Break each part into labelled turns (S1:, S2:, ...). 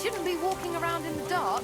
S1: shouldn't be walking around in the dark.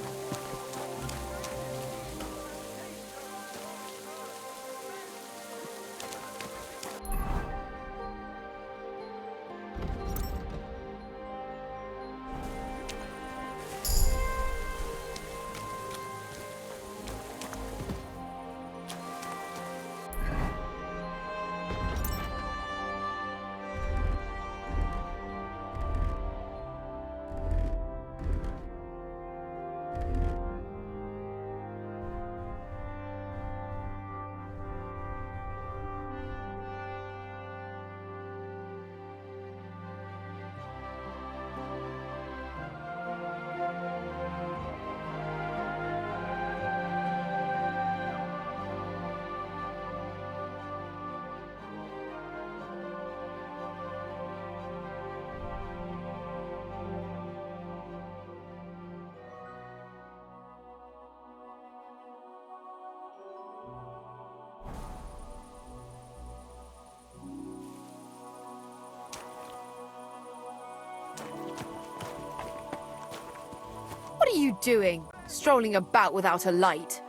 S1: What are you doing, strolling about without a light?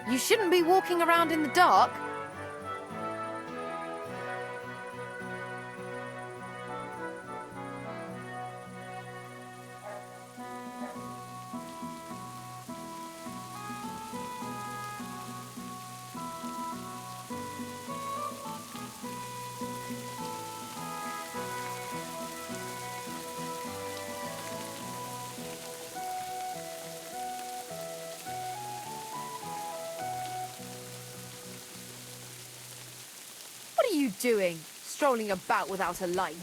S1: You shouldn't be walking around in the dark. What are you doing, strolling about without a light?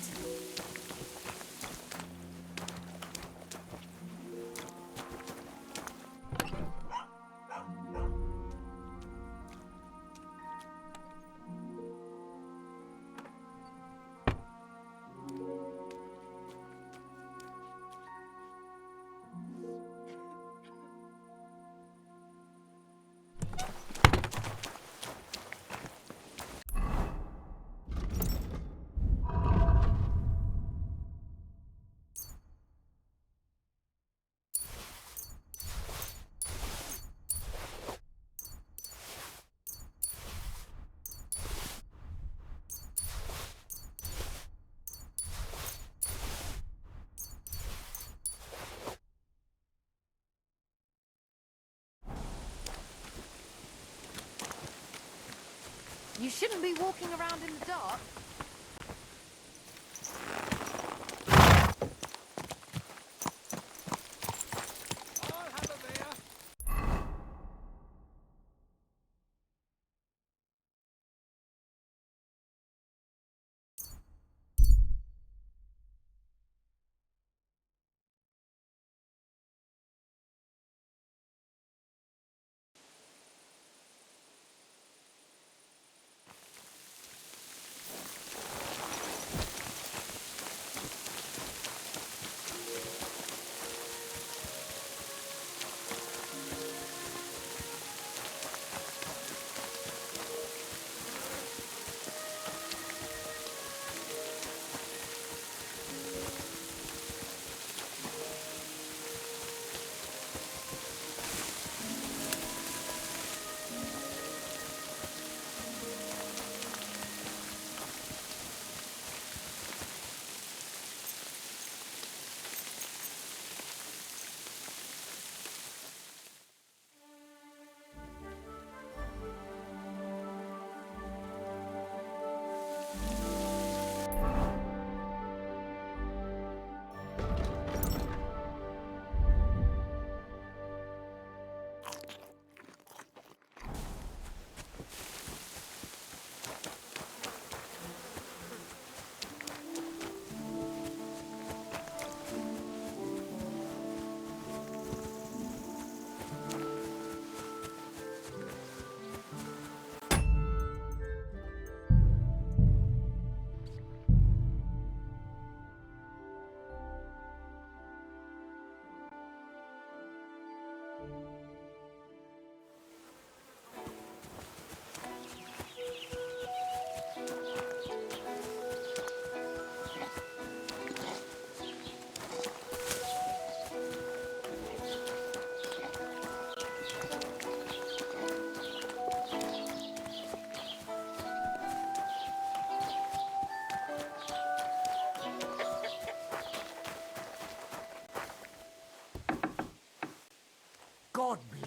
S1: You shouldn't be walking around in the dark.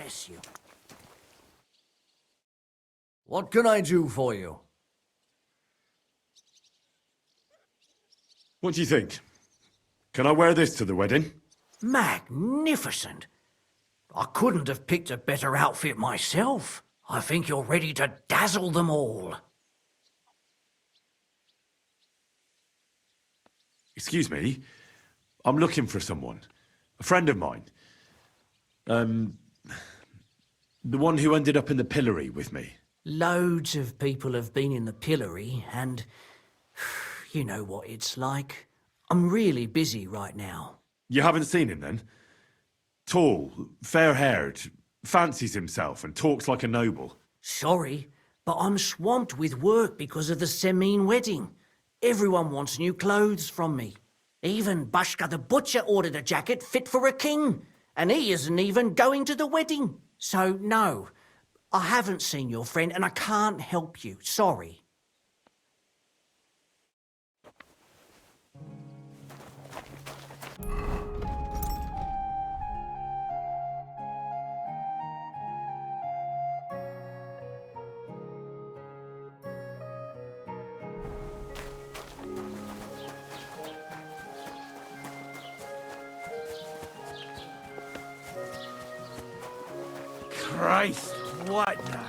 S2: bless you.
S3: What can I do for you?
S4: What do you think? Can I wear this to the wedding?
S2: Magnificent. I couldn't have picked a better outfit myself. I think you're ready to dazzle them all.
S4: Excuse me. I'm looking for someone. A friend of mine. The one who ended up in the pillory with me.
S2: Loads of people have been in the pillory, and you know what it's like. I'm really busy right now.
S4: You haven't seen him then? Tall, fair-haired, fancies himself and talks like a noble.
S2: Sorry, but I'm swamped with work because of the Semine wedding. Everyone wants new clothes from me. Even Bashka the butcher ordered a jacket fit for a king, and he isn't even going to the wedding. So no, I haven't seen your friend and I can't help you. Sorry.
S5: Christ, what now?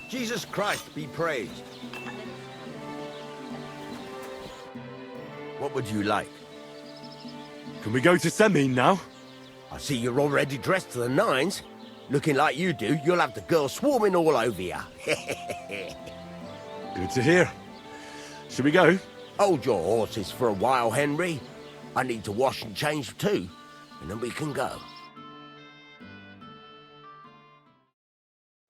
S6: Jesus Christ be praised. What would you like?
S4: Can we go to Semine now?
S6: I see you're already dressed to the nines. Looking like you do, you'll have the girls swarming all over you.
S4: Good to hear. Should we go?
S6: Hold your horses for a while, Henry. I need to wash and change too, and then we can go.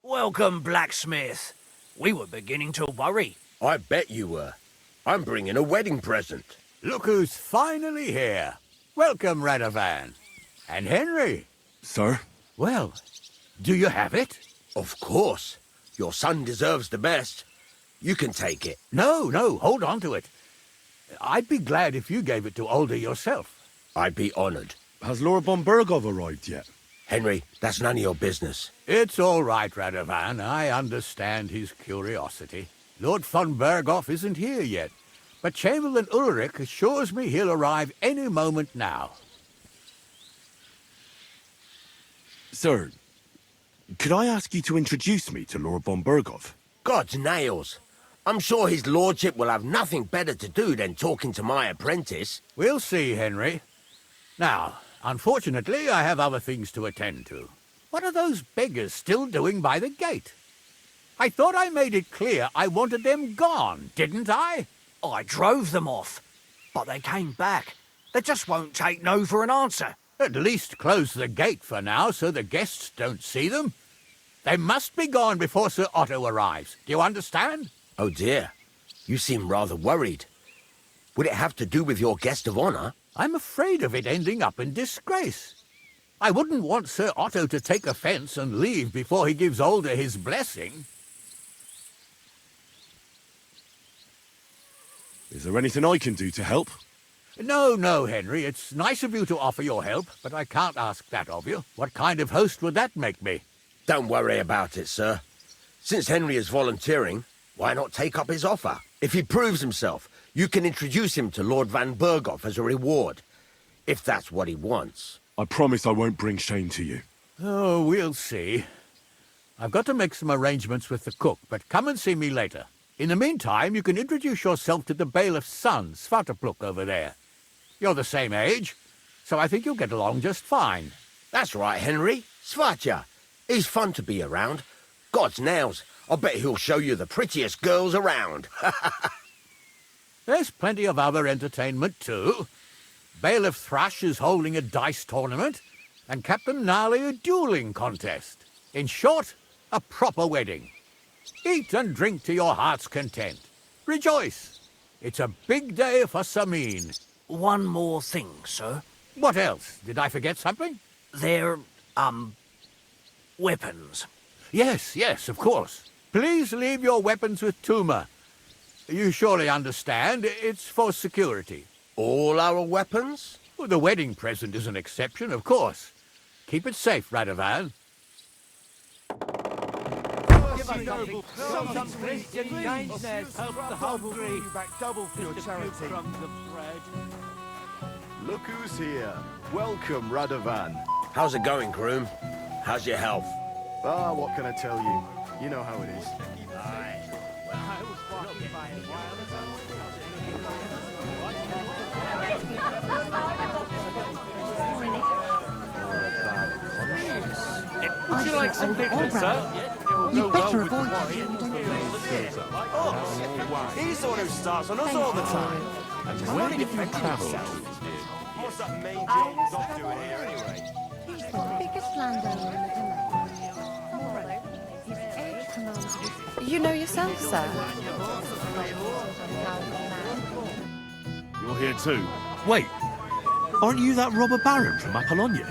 S2: Welcome, blacksmith. We were beginning to worry.
S6: I bet you were. I'm bringing a wedding present.
S7: Look who's finally here. Welcome, Radovan. And Henry.
S4: Sir?
S7: Well, do you have it?
S6: Of course. Your son deserves the best. You can take it.
S7: No, hold on to it. I'd be glad if you gave it to Older yourself.
S6: I'd be honored.
S4: Has Lord von Bergov arrived yet?
S6: Henry, that's none of your business.
S7: It's all right, Radovan. I understand his curiosity. Lord von Berghoff isn't here yet, but Chamberlain Ulrich assures me he'll arrive any moment now.
S4: Sir, could I ask you to introduce me to Lord von Bergov?
S6: God's nails. I'm sure his lordship will have nothing better to do than talking to my apprentice.
S7: We'll see, Henry. Now, unfortunately, I have other things to attend to. What are those beggars still doing by the gate? I thought I made it clear I wanted them gone, didn't I?
S2: I drove them off, but they came back. They just won't take no for an answer.
S7: At least close the gate for now so the guests don't see them. They must be gone before Sir Otto arrives. Do you understand?
S6: Oh dear, you seem rather worried. Would it have to do with your guest of honor?
S7: I'm afraid of it ending up in disgrace. I wouldn't want Sir Otto to take offense and leave before he gives Older his blessing.
S4: Is there anything I can do to help?
S7: No, Henry. It's nice of you to offer your help, but I can't ask that of you. What kind of host would that make me?
S6: Don't worry about it, sir. Since Henry is volunteering, why not take up his offer? If he proves himself, you can introduce him to Lord Van Berghoff as a reward, if that's what he wants.
S4: I promise I won't bring shame to you.
S7: Oh, we'll see. I've got to make some arrangements with the cook, but come and see me later. In the meantime, you can introduce yourself to the bailiff's son, Svartepluk, over there. You're the same age, so I think you'll get along just fine.
S6: That's right, Henry. Svatja. He's fun to be around. God's nails, I bet he'll show you the prettiest girls around.
S7: There's plenty of other entertainment, too. Bailiff Thrush is holding a dice tournament, and Captain Gnarly a dueling contest. In short, a proper wedding. Eat and drink to your heart's content. Rejoice. It's a big day for Samin.
S2: One more thing, sir.
S7: What else? Did I forget something?
S2: They're, weapons.
S7: Yes, yes, of course. Please leave your weapons with Tuma. You surely understand, it's for security.
S6: All our weapons?
S7: Well, the wedding present is an exception, of course. Keep it safe, Radovan.
S5: Look who's here. Welcome, Radovan.
S6: How's it going, groom? How's your health?
S5: Ah, what can I tell you? You know how it is.
S8: Would you like some pictures, sir? You better avoid him.
S9: He's the one who starts on us all the time.
S4: Where did you travel?
S9: What's that main Joe Doc doing here anyway?
S8: He's the biggest landowner in the village. His age commands his...
S1: You know yourself, sir.
S5: You're here too.
S10: Wait, aren't you that robber baron from Apollonia?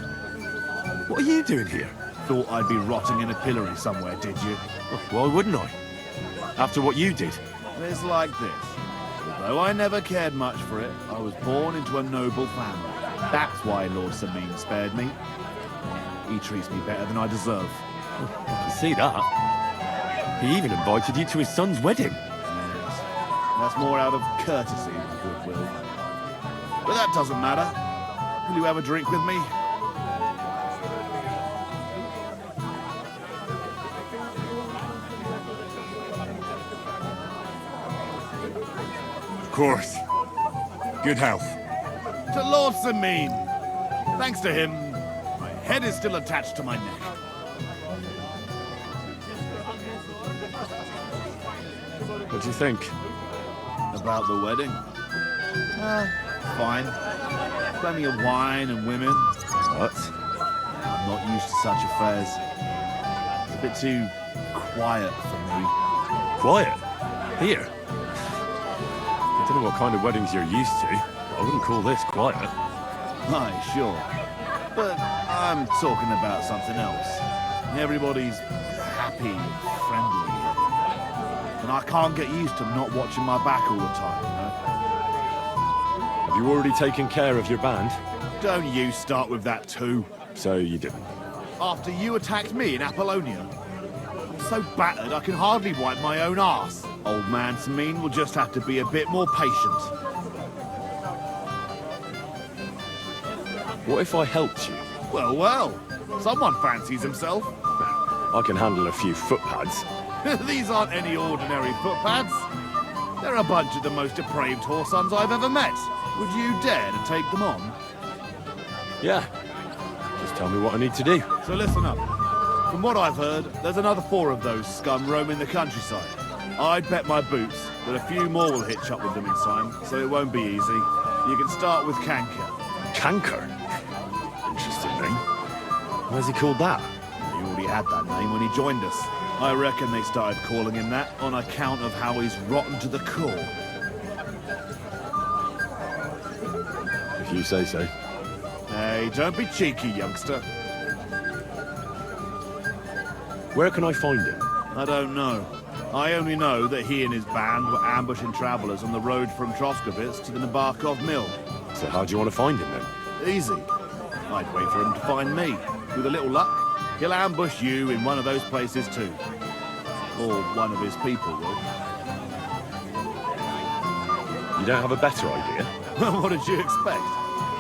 S10: What are you doing here?
S5: Thought I'd be rotting in a pillory somewhere, did you?
S10: Why wouldn't I? After what you did.
S5: It's like this. Although I never cared much for it, I was born into a noble family. That's why Lord Samin spared me. He treats me better than I deserve.
S10: I can see that. He even invited you to his son's wedding.
S5: Yes. That's more out of courtesy than goodwill. But that doesn't matter. Will you have a drink with me?
S4: Of course. Good health.
S5: To Lord Samin. Thanks to him, my head is still attached to my neck.
S4: What do you think?
S5: About the wedding? Fine. Plenty of wine and women.
S4: What?
S5: I'm not used to such affairs. It's a bit too quiet for me.
S4: Quiet? Here? I don't know what kind of weddings you're used to, but I wouldn't call this quiet.
S5: Aye, sure. But I'm talking about something else. Everybody's happy and friendly. And I can't get used to not watching my back all the time, you know?
S4: Have you already taken care of your band?
S5: Don't you start with that too.
S4: So you didn't.
S5: After you attacked me in Apollonia, I'm so battered I can hardly wipe my own arse. Old man Samin will just have to be a bit more patient.
S4: What if I helped you?
S5: Well, well, someone fancies himself.
S4: I can handle a few footpads.
S5: These aren't any ordinary footpads. They're a bunch of the most depraved whoresons I've ever met. Would you dare to take them on?
S4: Yeah. Just tell me what I need to do.
S5: So listen up. From what I've heard, there's another 4 of those scum roaming the countryside. I'd bet my boots that a few more will hitch up with them in time, so it won't be easy. You can start with Canker.
S4: Canker? Interesting name. Why's he called that?
S5: He already had that name when he joined us. I reckon they started calling him that on account of how he's rotten to the core.
S4: If you say so.
S5: Hey, don't be cheeky, youngster.
S4: Where can I find him?
S5: I don't know. I only know that he and his band were ambushing travellers on the road from Troskovitz to the Nabarkov mill.
S4: So how do you want to find him then?
S5: Easy. I'd wait for him to find me. With a little luck, he'll ambush you in one of those places too. Or one of his people will.
S4: You don't have a better idea?
S5: What did you expect?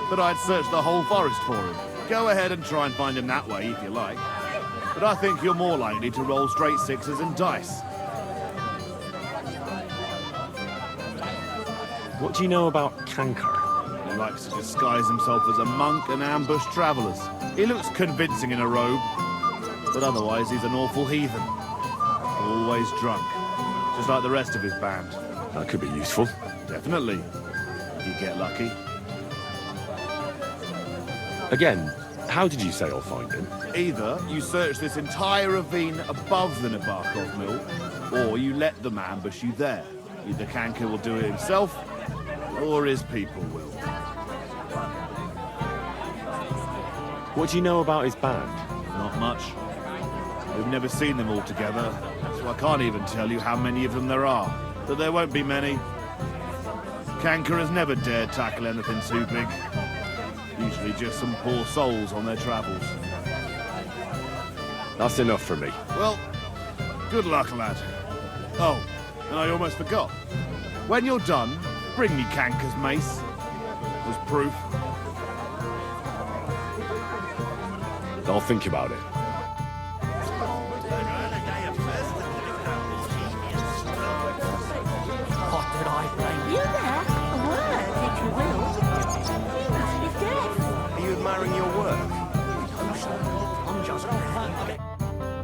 S5: That I'd search the whole forest for him. Go ahead and try and find him that way if you like. But I think you're more likely to roll straight 6s and dice.
S4: What do you know about Canker?
S5: He likes to disguise himself as a monk and ambush travellers. He looks convincing in a robe, but otherwise he's an awful heathen. Always drunk, just like the rest of his band.
S4: That could be useful.
S5: Definitely. You get lucky.
S4: Again, How did you say I'll find him?
S5: Either you search this entire ravine above the Nabokov mill, or you let them ambush you there. Either Kanka will do it himself, or his people will.
S4: What do you know about his band?
S5: Not much. We've never seen them all together, so I can't even tell you how many of them there are. But there won't be many. Kanka has never dared tackle anything too big. Usually just some poor souls on their travels.
S4: That's enough for me.
S5: Well, good luck, lad. Oh, and I almost forgot. When you're done, bring me Kanka's mace. As proof.
S4: I'll think about it.
S2: What did I blame you?
S8: You there? A word, if you will. You must be deaf.
S9: Are you admiring your work?
S2: I'm just...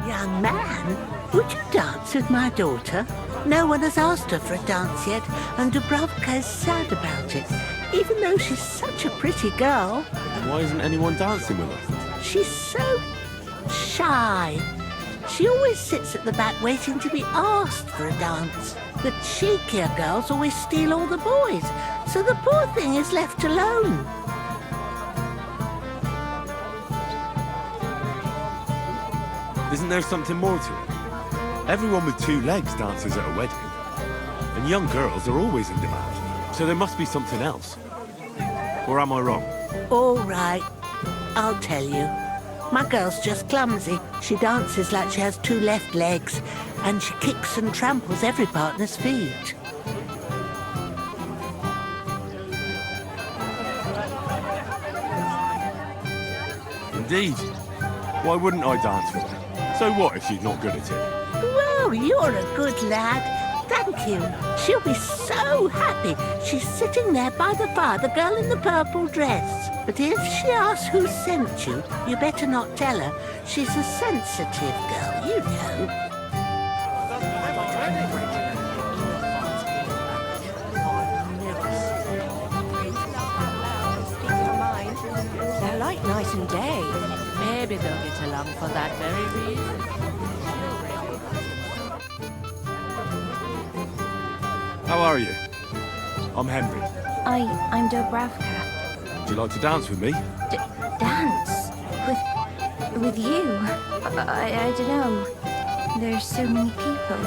S11: Young man, would you dance with my daughter? No one has asked her for a dance yet, and Dubravka is sad about it, even though she's such a pretty girl.
S4: Why isn't anyone dancing with her?
S11: She's so shy. She always sits at the back waiting to be asked for a dance. The cheekier girls always steal all the boys, so the poor thing is left alone.
S4: Isn't there something more to it? Everyone with two legs dances at a wedding. And young girls are always in demand. So there must be something else. Or am I wrong?
S11: All right, I'll tell you. My girl's just clumsy. She dances like she has two left legs, and she kicks and tramples every partner's feet.
S4: Indeed. Why wouldn't I dance with her? So what if she's not good at it?
S11: Well, you're a good lad. Thank you. She'll be so happy. She's sitting there by the fire, the girl in the purple dress. But if she asks who sent you, you better not tell her. She's a sensitive girl, you know.
S1: They're like night and day. Maybe they'll get along for that very reason.
S4: How are you? I'm Henry.
S8: I'm Dubravka.
S4: Would you like to dance with me?
S8: Dance? With you? I don't know. There's so many people.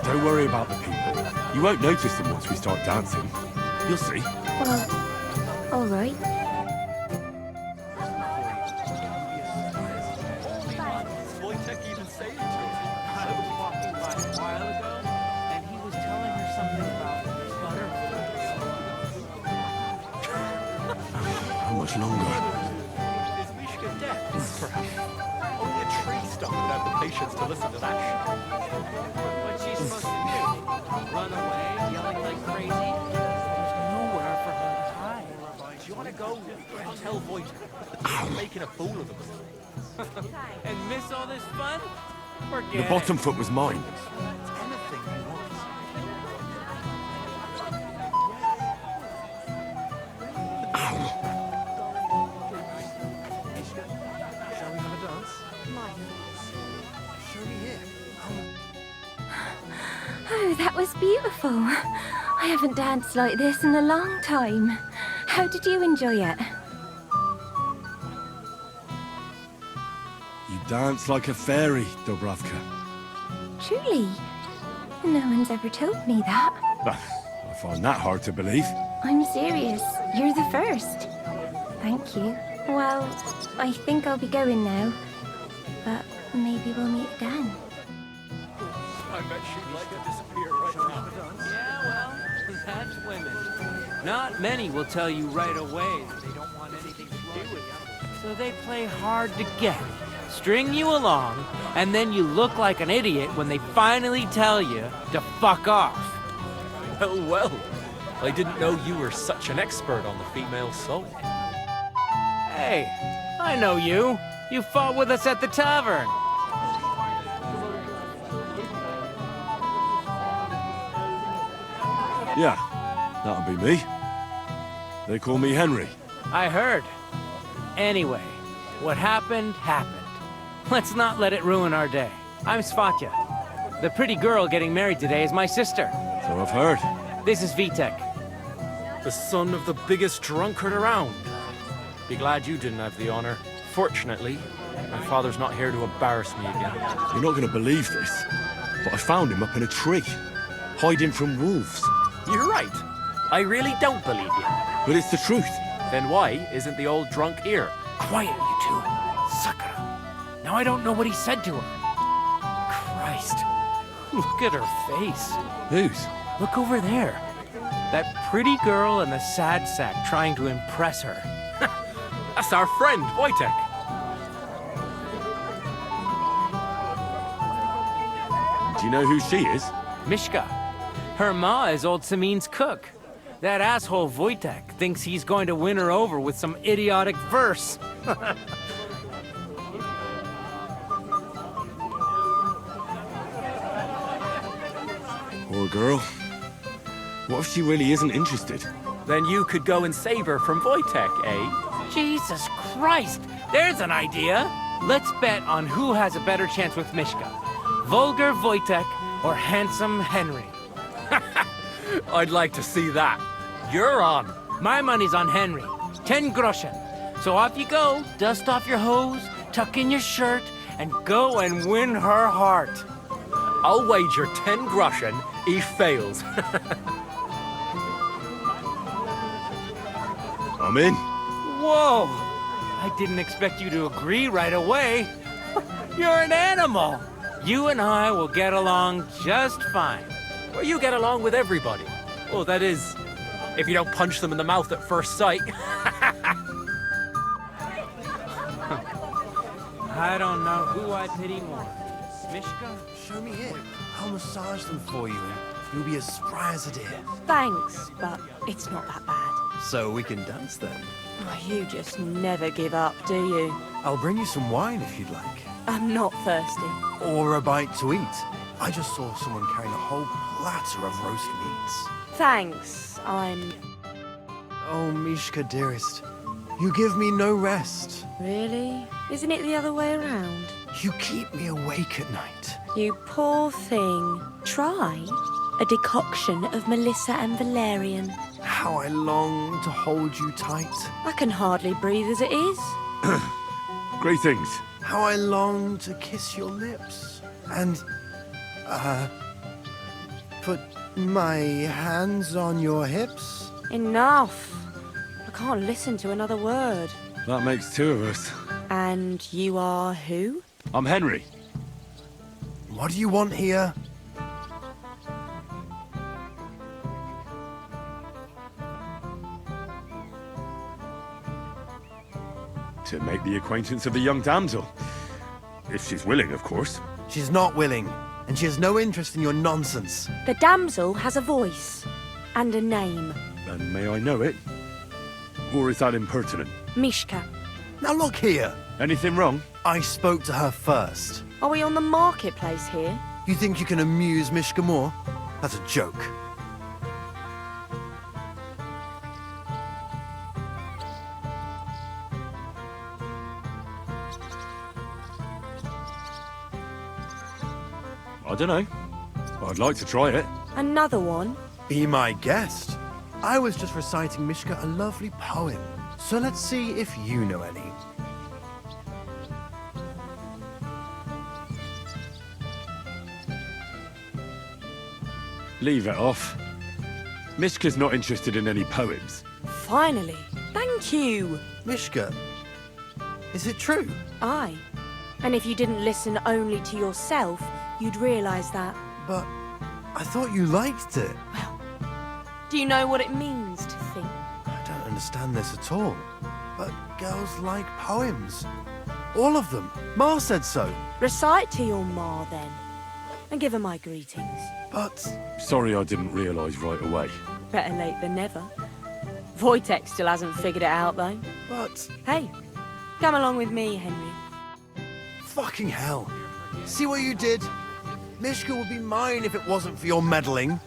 S4: Don't worry about the people. You won't notice them once we start dancing. You'll see.
S8: Well, all right.
S4: How much longer?
S10: We should get deaf, perhaps. Only a tree stump would have the patience to listen to that shit.
S12: What's she supposed to do? Run away, yelling like crazy? There's nowhere for her to hide.
S10: Do you want to go and tell Voight that you're making a fool of him?
S12: And miss all this fun? Forget
S4: The bottom foot was mine.
S10: Anything you want. Shall we have a dance? Show me here.
S8: Oh, that was beautiful. I haven't danced like this in a long time. How did you enjoy it?
S4: You dance like a fairy, Dubravka.
S8: Truly? No one's ever told me that.
S4: I find that hard to believe.
S8: I'm serious. You're the first. Thank you. Well, I think I'll be going now. But maybe we'll meet again.
S10: I bet she'd like to disappear right now.
S12: Yeah, well, that's women. Not many will tell you right away that they don't want anything to do with you. So they play hard to get, string you along, and then you look like an idiot when they finally tell you to fuck off.
S10: Well, well. I didn't know you were such an expert on the female soul.
S12: Hey, I know you. You fought with us at the tavern.
S4: Yeah, that'll be me. They call me Henry.
S12: I heard. Anyway, what happened, happened. Let's not let it ruin our day. I'm Svatya. The pretty girl getting married today is my sister.
S4: So I've heard.
S12: This is Vitek.
S10: The son of the biggest drunkard around. Be glad you didn't have the honor. Fortunately, my father's not here to embarrass me again.
S4: You're not going to believe this, but I found him up in a tree, hiding from wolves.
S10: You're right. I really don't believe you.
S4: But it's the truth.
S10: Then why isn't the old drunk here?
S12: Quiet, you two. Sakura. Now I don't know what he said to her. Christ. Look at her face.
S4: Whose?
S12: Look over there. That pretty girl and the sad sack trying to impress her.
S10: That's our friend, Wojtek.
S4: Do you know who she is?
S12: Mishka. Her ma is old Samin's cook. That asshole Wojtek thinks he's going to win her over with some idiotic verse.
S4: Poor girl. What if she really isn't interested?
S10: Then you could go and save her from Wojtek, eh?
S12: Jesus Christ! There's an idea! Let's bet on who has a better chance with Mishka. Vulgar Wojtek or handsome Henry.
S10: I'd like to see that. You're on.
S12: My money's on Henry. 10 groschen. So off you go, dust off your hose, tuck in your shirt, and go and win her heart.
S10: I'll wager 10 groschen he fails.
S4: I'm in.
S12: Whoa! I didn't expect you to agree right away. You're an animal. You and I will get along just fine.
S10: Well, you get along with everybody. Well, that is, if you don't punch them in the mouth at first sight.
S12: I don't know who I pity more. Mishka?
S9: Show me it. I'll massage them for you and you'll be as spry as a deer.
S13: Thanks, but it's not that bad.
S9: So we can dance then.
S13: Oh, you just never give up, do you?
S9: I'll bring you some wine if you'd like.
S13: I'm not thirsty.
S9: Or a bite to eat. I just saw someone carrying a whole platter of roast meats.
S13: Thanks, I'm...
S9: Oh, Mishka, dearest. You give me no rest.
S13: Really? Isn't it the other way around?
S9: You keep me awake at night.
S13: You poor thing. Try a decoction of Melissa and Valerian.
S9: How I long to hold you tight.
S13: I can hardly breathe as it is.
S4: Greetings.
S9: How I long to kiss your lips. And, put my hands on your hips.
S13: Enough. I can't listen to another word.
S4: That makes two of us.
S13: And you are who?
S4: I'm Henry.
S9: What do you want here?
S4: To make the acquaintance of the young damsel. If she's willing, of course.
S9: She's not willing, and she has no interest in your nonsense.
S13: The damsel has a voice and a name.
S4: And may I know it? Or is that impertinent?
S13: Mishka.
S9: Now look here.
S4: Anything wrong?
S9: I spoke to her first.
S13: Are we on the marketplace here?
S9: You think you can amuse Mishka more? That's a joke.
S4: I don't know. I'd like to try it.
S13: Another one?
S9: Be my guest. I was just reciting Mishka a lovely poem. So let's see if you know any.
S4: Leave it off. Mishka's not interested in any poems.
S13: Finally. Thank you.
S9: Mishka, is it true?
S13: Aye. And if you didn't listen only to yourself, you'd realise that.
S9: But I thought you liked it.
S13: Well, do you know what it means to think?
S9: I don't understand this at all. But girls like poems. All of them. Ma said so.
S13: Recite to your ma, then. And give her my greetings.
S9: But...
S4: Sorry I didn't realise right away.
S13: Better late than never. Wojtek still hasn't figured it out, though.
S9: But...
S13: Hey, come along with me, Henry.
S9: Fucking hell. See what you did? Mishka would be mine if it wasn't for your meddling.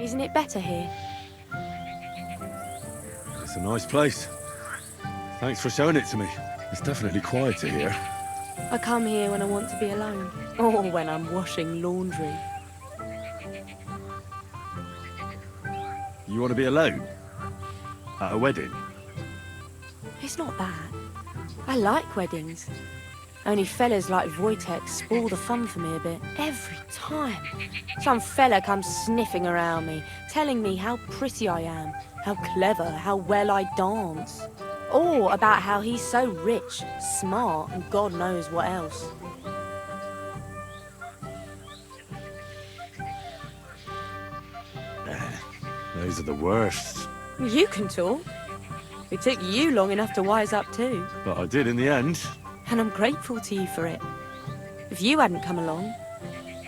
S13: Isn't it better here?
S4: It's a nice place. Thanks for showing it to me. It's definitely quieter here.
S13: I come here when I want to be alone. Or when I'm washing laundry.
S4: You want to be alone? At a wedding?
S13: It's not bad. I like weddings. Only fellas like Wojtek spoil the fun for me a bit. Every time. Some fella comes sniffing around me, telling me how pretty I am, how clever, how well I dance. Or about how he's so rich, smart, and God knows what else.
S4: Those are the worst.
S13: You can talk. It took you long enough to wise up too.
S4: But I did in the end.
S13: And I'm grateful to you for it. If you hadn't come along,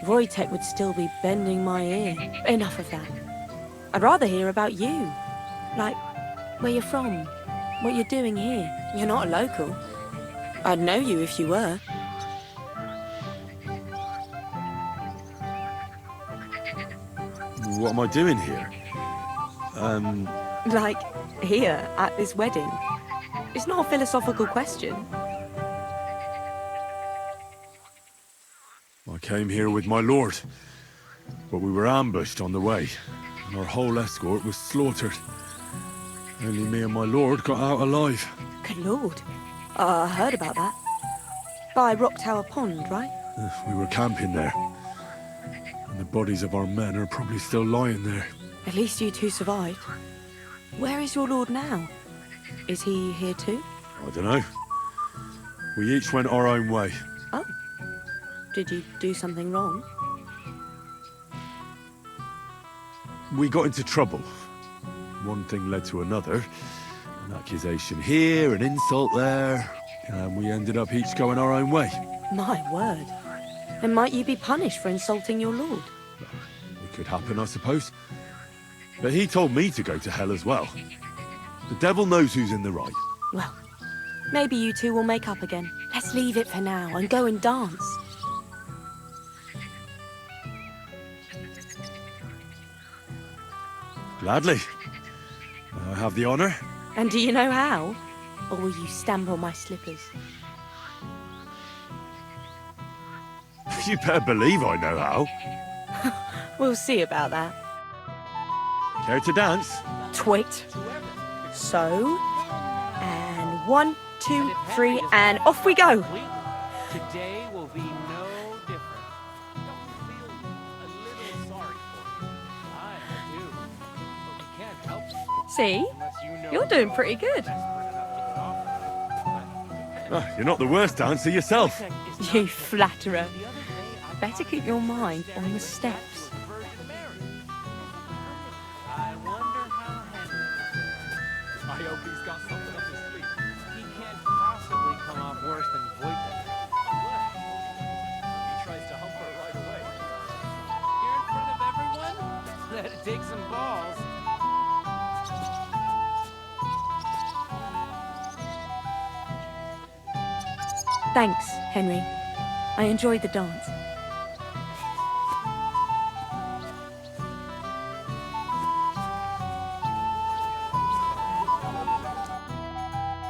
S13: Wojtek would still be bending my ear. Enough of that. I'd rather hear about you. Like, where you're from, what you're doing here. You're not a local. I'd know you if you were.
S4: What am I doing here?
S13: Like, here, at this wedding. It's not a philosophical question.
S4: I came here with my lord, but we were ambushed on the way, and our whole escort was slaughtered. Only me and my lord got out alive.
S13: Good lord. I heard about that. By Rock Tower Pond, right?
S4: We were camping there, and the bodies of our men are probably still lying there.
S13: At least you two survived. Where is your lord now? Is he here too?
S4: I don't know. We each went our own way.
S13: Oh. Did you do something wrong?
S4: We got into trouble. One thing led to another. An accusation here, an insult there. And we ended up each going our own way.
S13: My word. And might you be punished for insulting your lord?
S4: It could happen, I suppose. But he told me to go to hell as well. The devil knows who's in the right.
S13: Well, maybe you two will make up again. Let's leave it for now and go and dance.
S4: Gladly. I have the honor.
S13: And do you know how? Or will you stamp on my slippers?
S4: You better believe I know how.
S13: We'll see about that.
S4: Care to dance?
S13: Twit. So, and 1, 2, 3, and off we go.
S12: Today will be no different. Don't feel a little sorry for me. I do. But we can't help it.
S13: See?
S12: Unless you know
S13: You're doing pretty good.
S4: You're not the worst dancer yourself.
S13: You flatterer. Better keep your mind on the steps.
S12: I wonder how Henry... I hope he's got something up his sleeve. He can't possibly come off worse than Wojtek. He tries to hump her right away. Here in front of everyone? That'd take some balls.
S13: Thanks, Henry. I enjoyed the dance.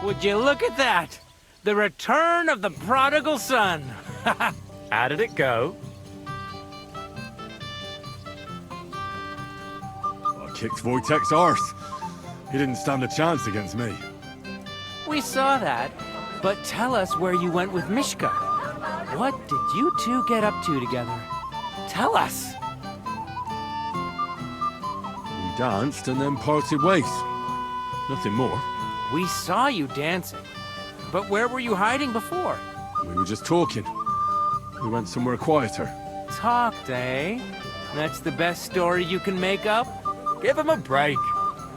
S12: Would you look at that? The return of the prodigal son.
S10: How did it go?
S4: I kicked Wojtek's arse. He didn't stand a chance against me.
S12: We saw that, but tell us where you went with Mishka. What did you two get up to together? Tell us.
S4: We danced and then parted ways. Nothing more.
S12: We saw you dancing, but where were you hiding before?
S4: We were just talking. We went somewhere quieter.
S12: Talked, eh? That's the best story you can make up?
S10: Give him a break.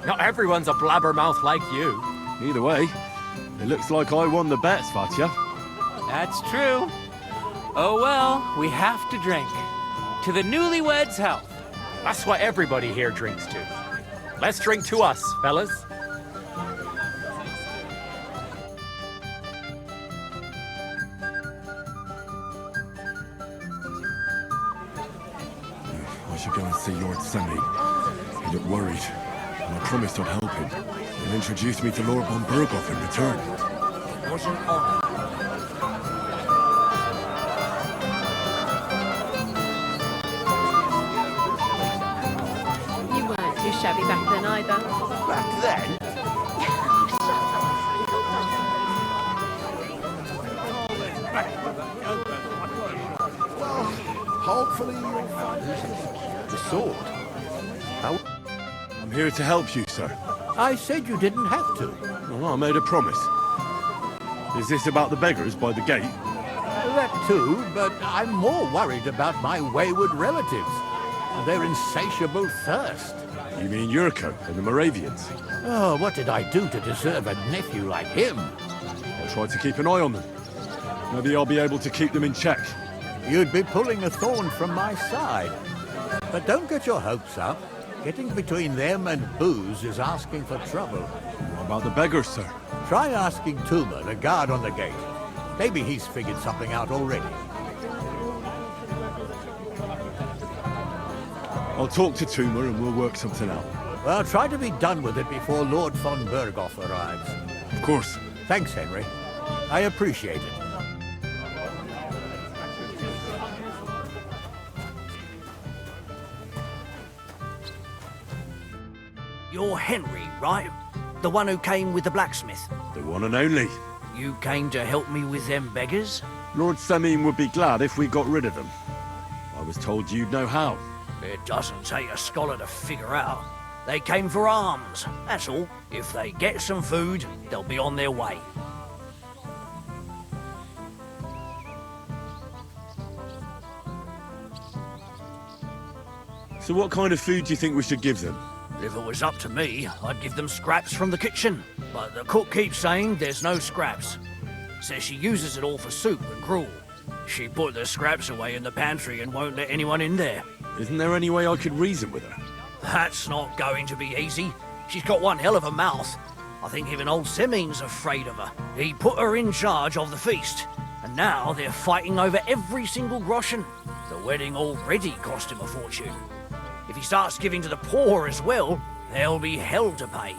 S10: Not everyone's a blabbermouth like you.
S4: Either way, it looks like I won the bets, Vatya.
S12: That's true. Oh well, we have to drink. To the newlyweds' health.
S10: That's what everybody here drinks to. Let's drink to us, fellas.
S4: I should go and see Lord Semi. He looked worried, and I promised I'd help him. And introduce me to Lord von Berghoff in return.
S2: It was an honour.
S1: You weren't too shabby back then either.
S6: Back then?
S5: Hopefully you'll find
S6: The sword? How?
S4: I'm here to help you, sir.
S7: I said you didn't have to.
S4: Well, I made a promise. Is this about the beggars by the gate?
S7: That too, but I'm more worried about my wayward relatives and their insatiable thirst.
S4: You mean Yurko and the Moravians?
S7: Oh, what did I do to deserve a nephew like him?
S4: I'll try to keep an eye on them. Maybe I'll be able to keep them in check.
S7: You'd be pulling a thorn from my side. But don't get your hopes up. Getting between them and booze is asking for trouble.
S4: What about the beggars, sir?
S7: Try asking Tuma, the guard on the gate. Maybe he's figured something out already.
S4: I'll talk to Tuma and we'll work something out.
S7: Well, try to be done with it before Lord von Berghoff arrives.
S4: Of course.
S7: Thanks, Henry. I appreciate it.
S2: You're Henry, right? The one who came with the blacksmith.
S4: The one and only.
S2: You came to help me with them beggars?
S4: Lord Samin would be glad if we got rid of them. I was told you'd know how.
S2: It doesn't take a scholar to figure out. They came for alms, that's all. If they get some food, they'll be on their way.
S4: So what kind of food do you think we should give them?
S2: If it was up to me, I'd give them scraps from the kitchen. But the cook keeps saying there's no scraps. Says she uses it all for soup and gruel. She put the scraps away in the pantry and won't let anyone in there.
S4: Isn't there any way I could reason with her?
S2: That's not going to be easy. She's got one hell of a mouth. I think even old Semin's afraid of her. He put her in charge of the feast, and now they're fighting over every single groschen. The wedding already cost him a fortune. If he starts giving to the poor as well, there'll be hell to pay.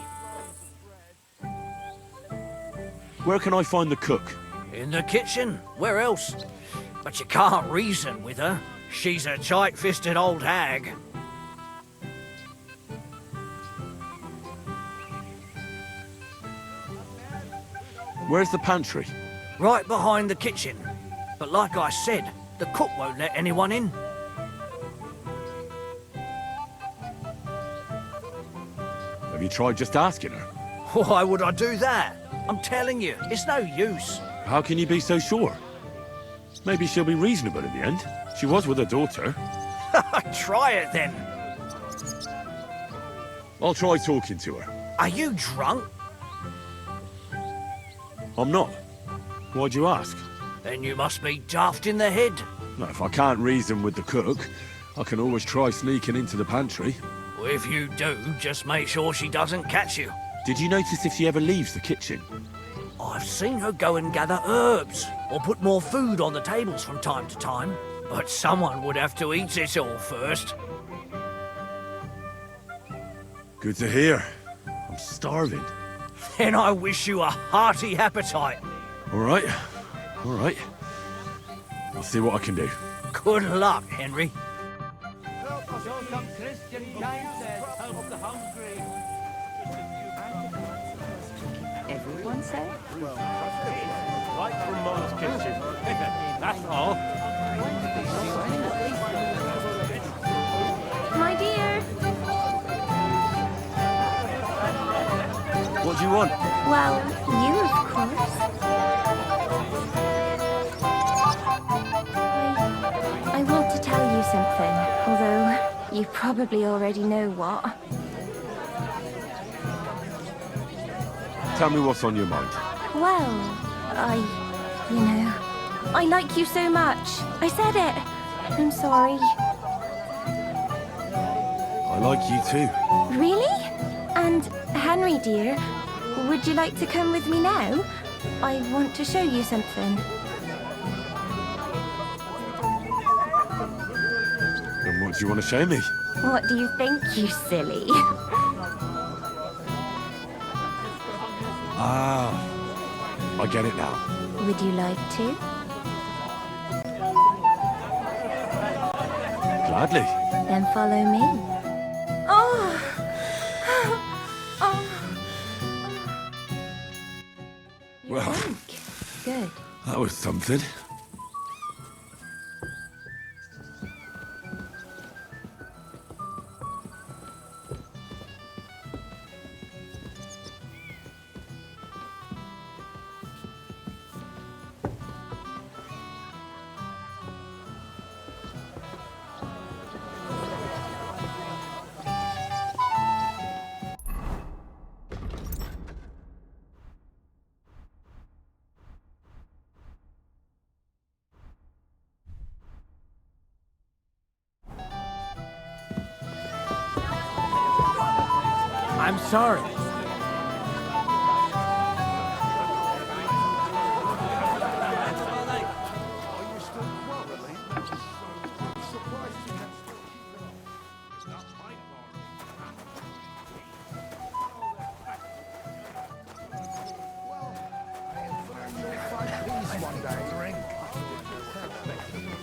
S4: Where can I find the cook?
S2: In the kitchen. Where else? But you can't reason with her. She's a tight-fisted old hag.
S4: Where's the pantry?
S2: Right behind the kitchen. But like I said, the cook won't let anyone in.
S4: Have you tried just asking her?
S2: Why would I do that? I'm telling you, it's no use.
S4: How can you be so sure? Maybe she'll be reasonable in the end. She was with her daughter.
S2: Try it then.
S4: I'll try talking to her.
S2: Are you drunk?
S4: I'm not. Why'd you ask?
S2: Then you must be daft in the head.
S4: No, if I can't reason with the cook, I can always try sneaking into the pantry.
S2: Well, if you do, just make sure she doesn't catch you.
S4: Did you notice if she ever leaves the kitchen?
S2: I've seen her go and gather herbs, or put more food on the tables from time to time. But someone would have to eat it all first.
S4: Good to hear. I'm starving.
S2: Then I wish you a hearty appetite.
S4: All right. All right. I'll see what I can do.
S2: Good luck, Henry.
S8: Everyone say?
S10: Right from Mom's kitchen. That's all.
S8: My dear.
S4: What do you want?
S8: Well, you, of course. I want to tell you something, although you probably already know what.
S4: Tell me what's on your mind.
S8: Well, I like you so much. I said it. I'm sorry.
S4: I like you too.
S8: Really? And Henry, dear, would you like to come with me now? I want to show you something.
S4: And what do you want to show me?
S8: What do you think, you silly?
S4: Ah, I get it now.
S8: Would you like to?
S4: Gladly.
S8: Then follow me. Oh! Oh!
S4: Well,
S8: Good.
S4: that was something.
S2: I'm sorry.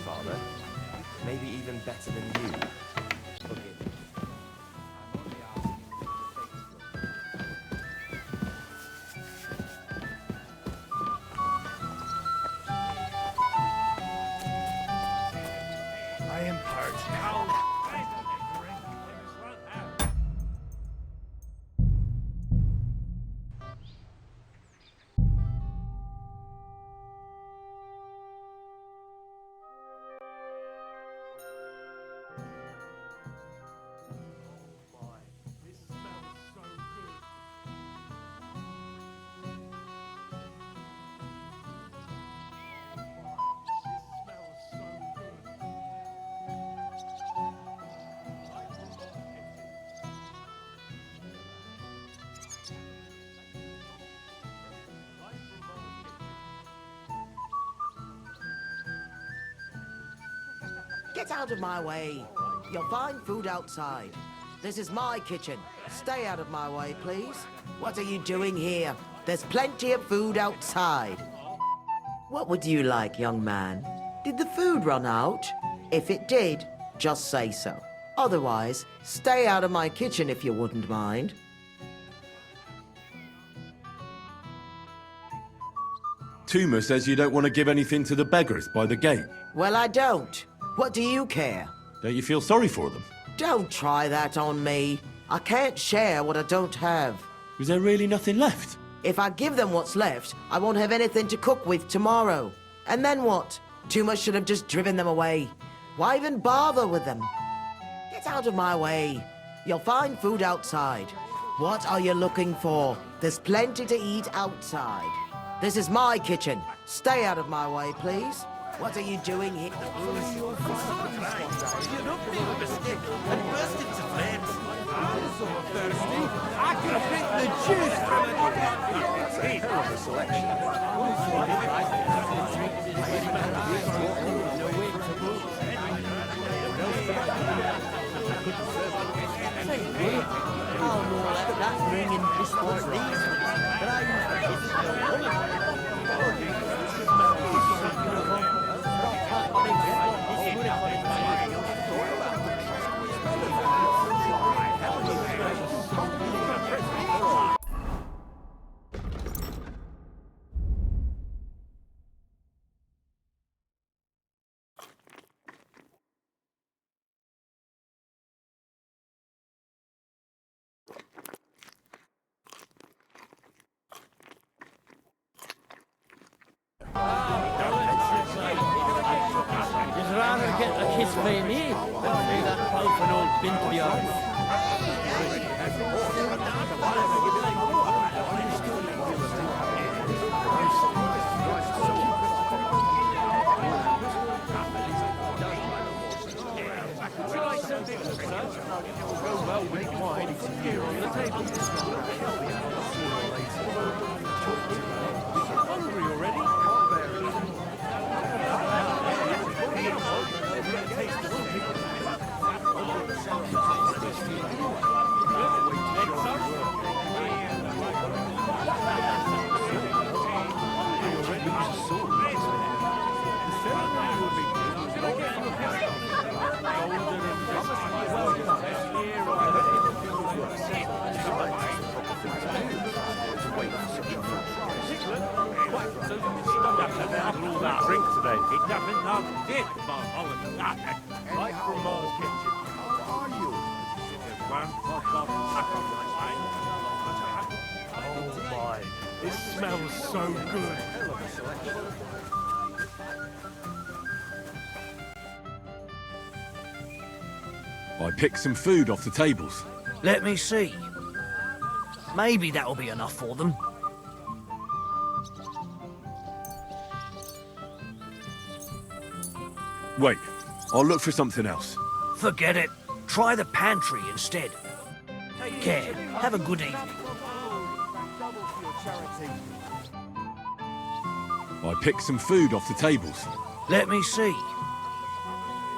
S6: Father. Maybe even better than you.
S5: I am parched now.
S2: Get out of my way. You'll find food outside. This is my kitchen. Stay out of my way, please. What are you doing here? There's plenty of food outside. What would you like, young man? Did the food run out? If it did, just say so. Otherwise, stay out of my kitchen if you wouldn't mind.
S4: Tuma says you don't want to give anything to the beggars by the gate.
S2: Well, I don't. What do you care?
S4: Don't you feel sorry for them?
S2: Don't try that on me. I can't share what I don't have.
S4: Is there really nothing left?
S2: If I give them what's left, I won't have anything to cook with tomorrow. And then what? Tuma should have just driven them away. Why even bother with them? Get out of my way. You'll find food outside. What are you looking for? There's plenty to eat outside. This is my kitchen. Stay out of my way, please. What are you doing here?
S6: And burst into flames.
S7: I'm so thirsty, I can drink the juice from a terrible selection.
S2: I'll more let that ring in pistols these. But I
S12: You'd rather get a kiss by me than pay that pulp an old bint of yours. Hungry already?
S7: doesn't know this, Bob Holland. Right from Mars Kitchen. How are you?
S10: Oh my, it smells so good.
S4: I picked some food off the tables.
S2: Let me see. Maybe that'll be enough for them.
S4: Wait, I'll look for something else.
S2: Forget it. Try the pantry instead. Take care. Have a good evening.
S4: I picked some food off the tables.
S2: Let me see.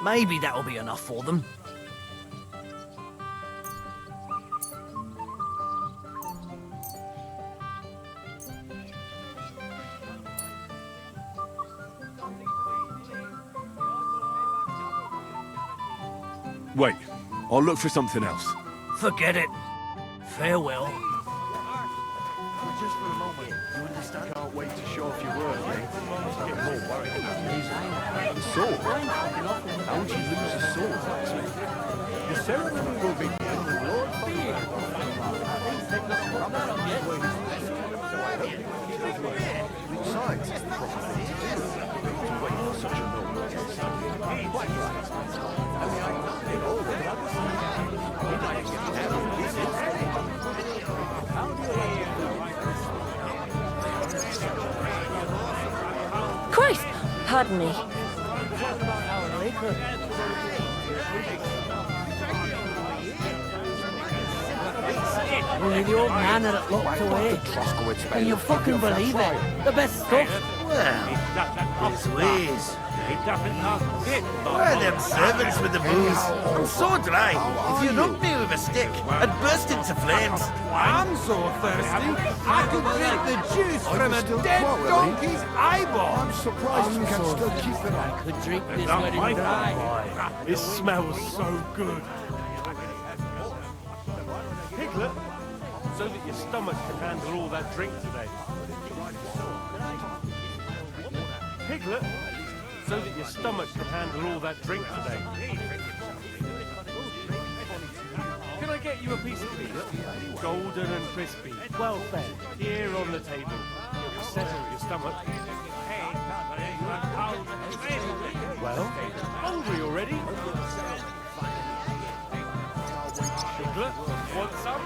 S2: Maybe that'll be enough for them.
S4: Wait, I'll look for something else.
S2: Forget it. Farewell.
S10: Just for a moment, you understand? Can't wait to show off your work, eh? Get more worried about the sword. How would you lose a sword?
S7: The ceremony will begin with Lord Field.
S10: Besides, it's the proper thing to do. To wait for such a noble guest.
S13: Christ! Pardon me.
S11: Only the old man had it locked away. Can you fucking believe it? The best stuff.
S7: Well,
S11: His ways.
S7: Where
S11: are them servants with the booze? I'm so dry. If you knocked me with a stick, I'd burst into flames.
S9: I'm so thirsty, I could drink the juice from a dead donkey's eyeball.
S10: I'm surprised you can still keep it on.
S11: Could drink this wedding dry.
S10: It smells so good. Piglet, so that your stomach can handle all that drink today. Piglet, so that your stomach can handle all that drink today. Can I get you a piece of meat? Golden and crispy, well fed, here on the table. It'll settle your stomach. Well, hungry already? Piglet, want some?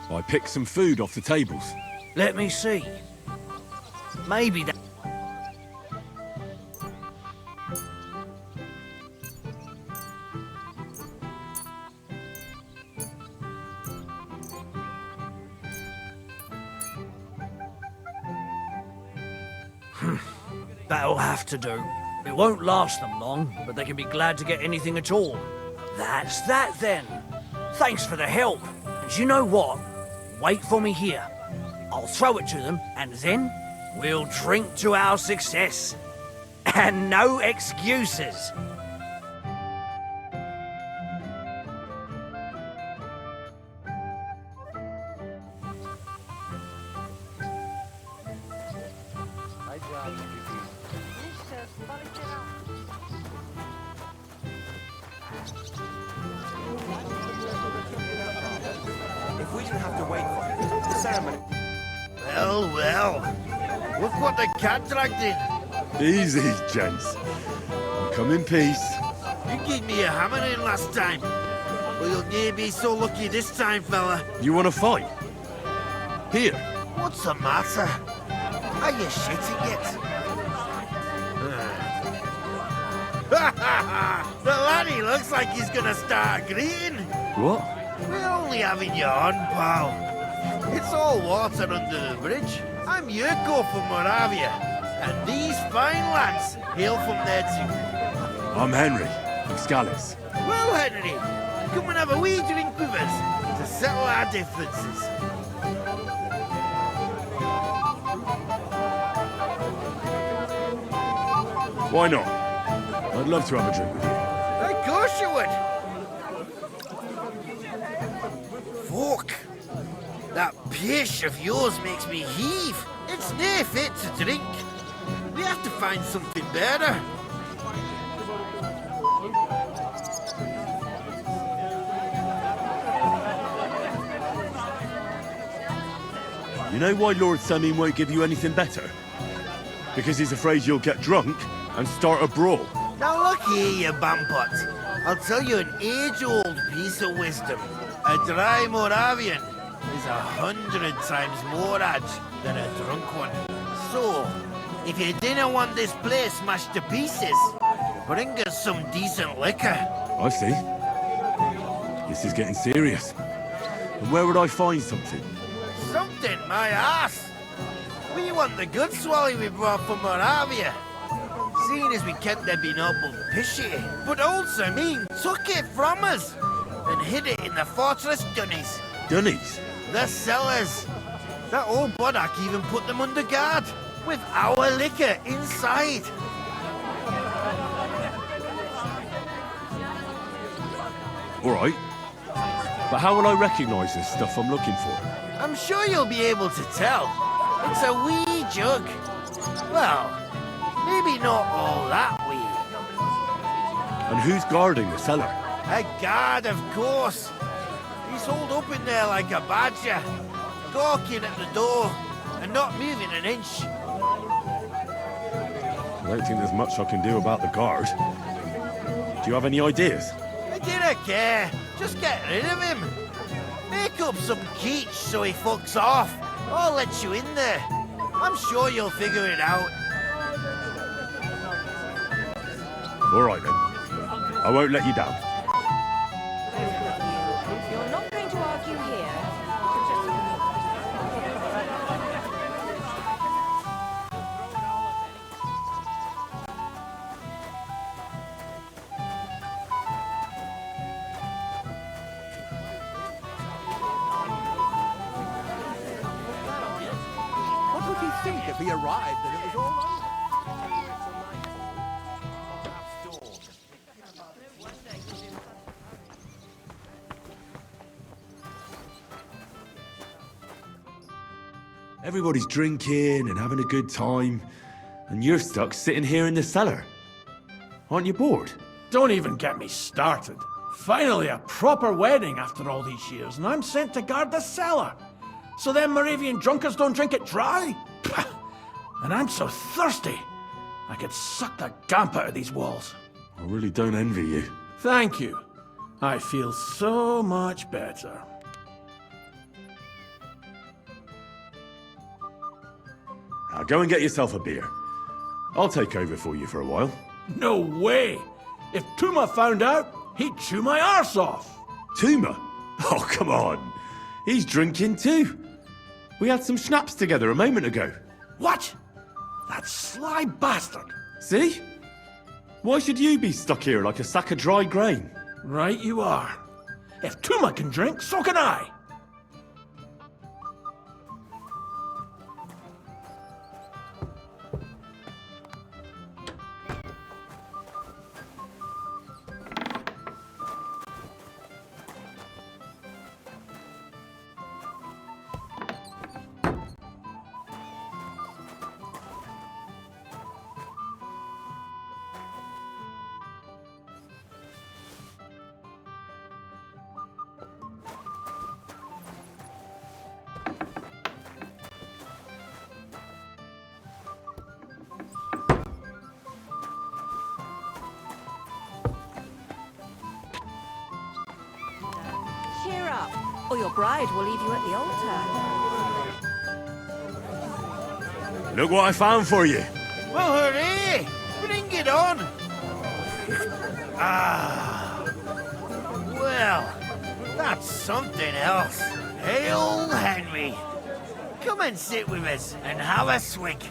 S4: I picked some food off the tables.
S2: Let me see. Maybe that... That'll have to do. It won't last them long, but they can be glad to get anything at all. That's that then. Thanks for the help. And you know what? Wait for me here. I'll throw it to them, and then we'll drink to our success. And no excuses.
S6: If we didn't have to wait for it, the ceremony...
S11: Well, well. Look what the cat dragged in.
S4: Easy, gents. Come in peace.
S11: You gave me a hammer in last time. Well, you'll near be so lucky this time, fella.
S4: You want to fight? Here.
S11: What's the matter? Are you shitting it? The laddie looks like he's gonna start greeting.
S4: What?
S11: We're only having you on, pal. It's all water under the bridge. I'm Yurko from Moravia, and these fine lads hail from there too.
S4: I'm Henry, from Scallis.
S11: Well, Henry, come and have a wee drink with us to settle our differences.
S4: Why not? I'd love to have a drink with you.
S11: Of course you would. Fuck. That
S14: pish of yours makes me heave. It's nae fit to drink. We have to find something better.
S4: You know why Lord Samin won't give you anything better? Because he's afraid you'll get drunk and start a brawl.
S14: Now look here, you bampot. I'll tell you an age-old piece of wisdom. A dry Moravian is 100 times more edge than a drunk one. So, if you didn't want this place smashed to pieces, bring us some decent liquor.
S4: I see. This is getting serious. And where would I find something?
S14: Something, my ass! We want the good swally we brought from Moravia. Seeing as we can't have been able pishy, but also mean took it from us and hid it in the fortress dunnies.
S4: Dunnies?
S14: The cellars. That old Boddock even put them under guard, with our liquor inside.
S4: All right. But how will I recognise this stuff I'm looking for?
S14: I'm sure you'll be able to tell. It's a wee jug. Well, maybe not all that wee.
S4: And who's guarding the cellar?
S14: A guard, of course. He's holed up in there like a badger, gawking at the door and not moving an inch.
S4: I don't think there's much I can do about the guard. Do you have any ideas?
S14: I didn't care. Just get rid of him. Make up some keech so he fucks off. I'll let you in there. I'm sure you'll figure it out.
S4: All right then. I won't let you down.
S1: You're not going to argue here.
S7: What would he think if he arrived and it was all over?
S4: Everybody's drinking and having a good time, and you're stuck sitting here in the cellar. Aren't you bored?
S15: Don't even get me started. Finally, a proper wedding after all these years, and I'm sent to guard the cellar. So them Moravian drunkards don't drink it dry? Pah! And I'm so thirsty, I could suck the damp out of these walls.
S4: I really don't envy you.
S15: Thank you. I feel so much better.
S4: Now go and get yourself a beer. I'll take over for you for a while.
S15: No way! If Tuma found out, he'd chew my arse off.
S4: Tuma? Oh, come on. He's drinking too. We had some schnapps together a moment ago.
S15: What? That sly bastard.
S4: See? Why should you be stuck here like a sack of dry grain?
S15: Right you are. If Tuma can drink, so can I.
S1: Cheer up, or your bride will leave you at the altar.
S4: Look what I found for you.
S14: Well, hooray! Bring it on! Ah. Well, that's something else. Hail Henry! Come and sit with us and have a swig.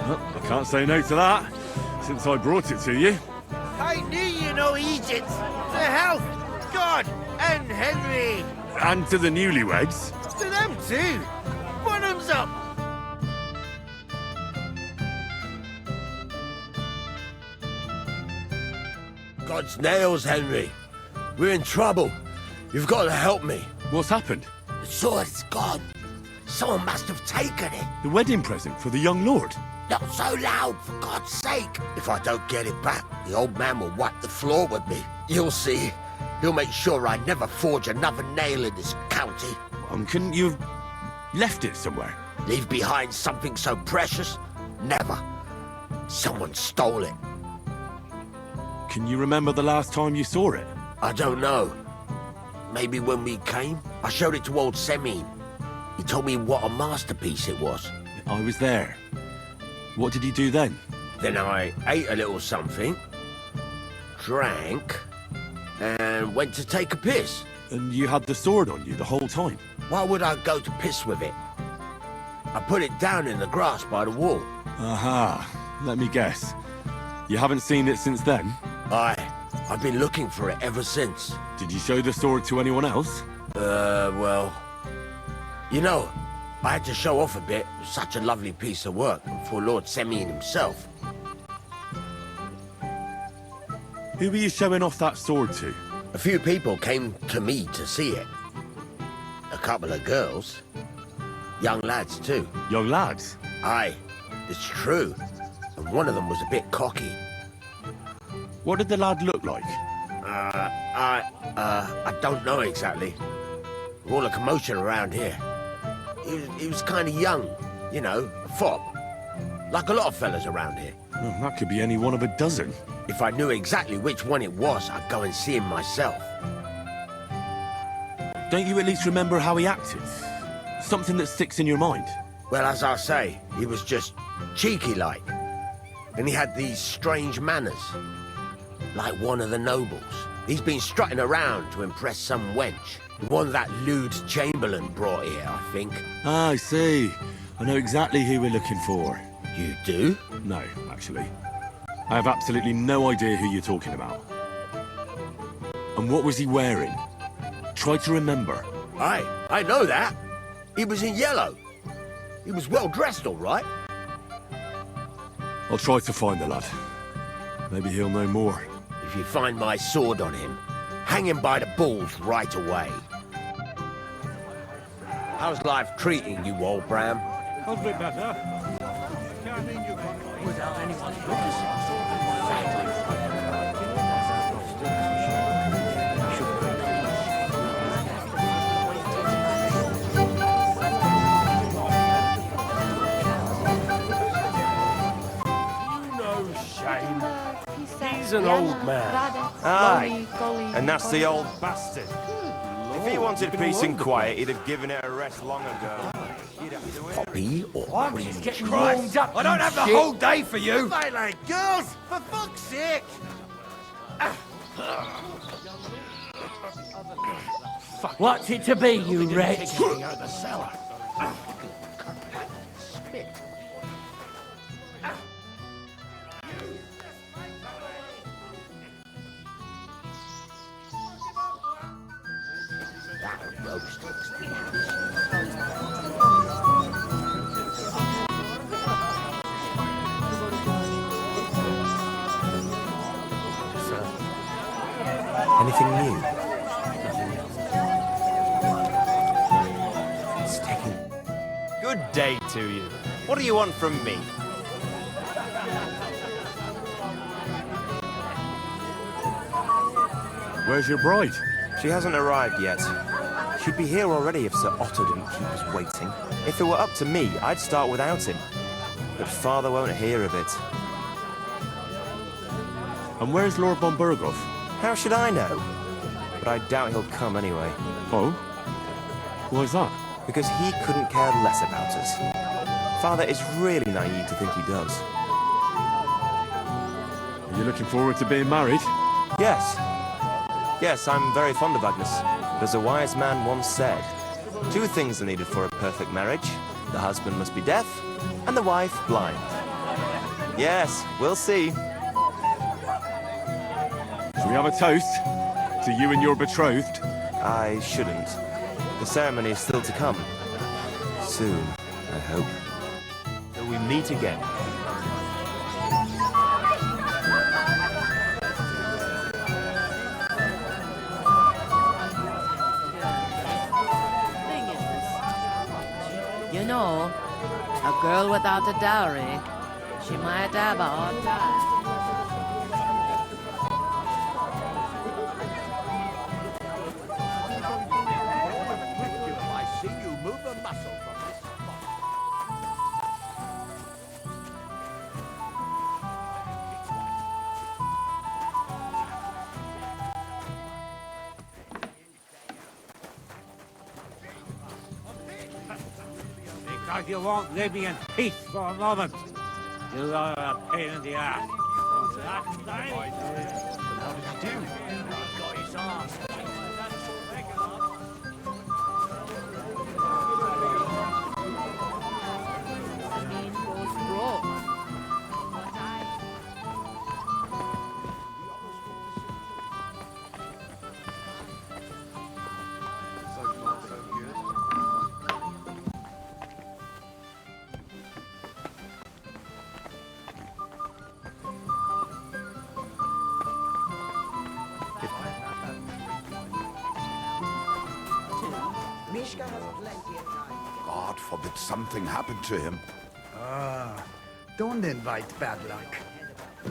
S4: Well, I can't say no to that, since I brought it to you.
S14: I knew you know Egypt. To health, God, and Henry.
S4: And to the newlyweds.
S14: To them too. Bottoms up.
S6: God's nails, Henry. We're in trouble. You've got to help me.
S4: What's happened?
S6: The sword's gone. Someone must have taken it.
S4: The wedding present for the young lord?
S6: Not so loud, for God's sake. If I don't get it back, the old man will wipe the floor with me. You'll see. He'll make sure I never forge another nail in this county.
S4: Couldn't you have left it somewhere?
S6: Leave behind something so precious? Never. Someone stole it.
S4: Can you remember the last time you saw it?
S6: I don't know. Maybe when we came? I showed it to old Semin. He told me what a masterpiece it was.
S4: I was there. What did he do then?
S6: Then I ate a little something, drank, and went to take a piss.
S4: And you had the sword on you the whole time?
S6: Why would I go to piss with it? I put it down in the grass by the wall.
S4: Aha. Let me guess. You haven't seen it since then?
S6: I've been looking for it ever since.
S4: Did you show the sword to anyone else?
S6: Well... You know, I had to show off a bit. It was such a lovely piece of work for Lord Semin himself.
S4: Who were you showing off that sword to?
S6: A few people came to me to see it. A couple of girls. Young lads, too.
S4: Young lads?
S6: Aye, it's true. And one of them was a bit cocky.
S4: What did the lad look like?
S6: I don't know exactly. All the commotion around here. He was kind of young, you know, a fop. Like a lot of fellas around here.
S4: Well, that could be any one of a dozen.
S6: If I knew exactly which one it was, I'd go and see him myself.
S4: Don't you at least remember how he acted? Something that sticks in your mind?
S6: Well, as I say, he was just cheeky-like. And he had these strange manners. Like one of the nobles. He's been strutting around to impress some wench. The one that lewd Chamberlain brought here, I think.
S4: Ah, I see. I know exactly who we're looking for.
S6: You do?
S4: No, actually. I have absolutely no idea who you're talking about. And what was he wearing? Try to remember.
S6: I know that. He was in yellow. He was well dressed, all right.
S4: I'll try to find the lad. Maybe he'll know more.
S6: If you find my sword on him, hang him by the balls right away. How's life treating you, old Bram?
S15: Could be better.
S2: Without anyone noticing.
S10: He's an old man.
S16: Aye, and that's the old bastard. If he wanted peace and quiet, he'd have given it a rest long ago.
S6: Poppy or
S15: I'm just getting warmed up. I don't have the whole day for you.
S14: Fight like girls, for fuck's sake!
S12: What's it to be, you wretch?
S15: Out of the cellar.
S16: Anything new? It's taking... Good day to you. What do you want from me?
S4: Where's your bride?
S16: She hasn't arrived yet. She'd be here already if Sir Otto didn't keep us waiting. If it were up to me, I'd start without him. But Father won't hear of it.
S4: And where's Lord von Burgov?
S16: How should I know? But I doubt he'll come anyway.
S4: Oh? Why's that?
S16: Because he couldn't care less about us. Father is really naive to think he does.
S4: Are you looking forward to being married?
S16: Yes. Yes, I'm very fond of Agnes. But as a wise man once said, 2 things are needed for a perfect marriage. The husband must be deaf, and the wife blind. Yes, we'll see.
S4: Shall we have a toast to you and your betrothed?
S16: I shouldn't. The ceremony is still to come. Soon, I hope. Till we meet again.
S1: You know, a girl without a dowry, she might have a hard time.
S7: I see you move a muscle from this spot.
S17: Because you won't leave me in peace for a moment. You are a pain in the ass. Last night... How did you do? Got his arse.
S18: God forbid something happened to him.
S19: Ah, don't invite bad luck.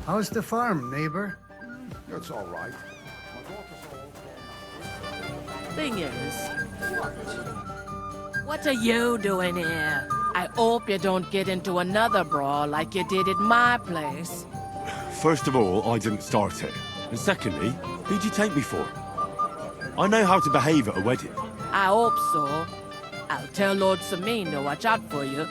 S19: How's the farm, neighbor?
S18: It's all right.
S1: Thing is, what are you doing here? I hope you don't get into another brawl like you did at my place.
S4: First of all, I didn't start it. And secondly, who'd you take me for? I know how to behave at a wedding.
S1: I hope so. I'll tell Lord Sameen to watch out for you.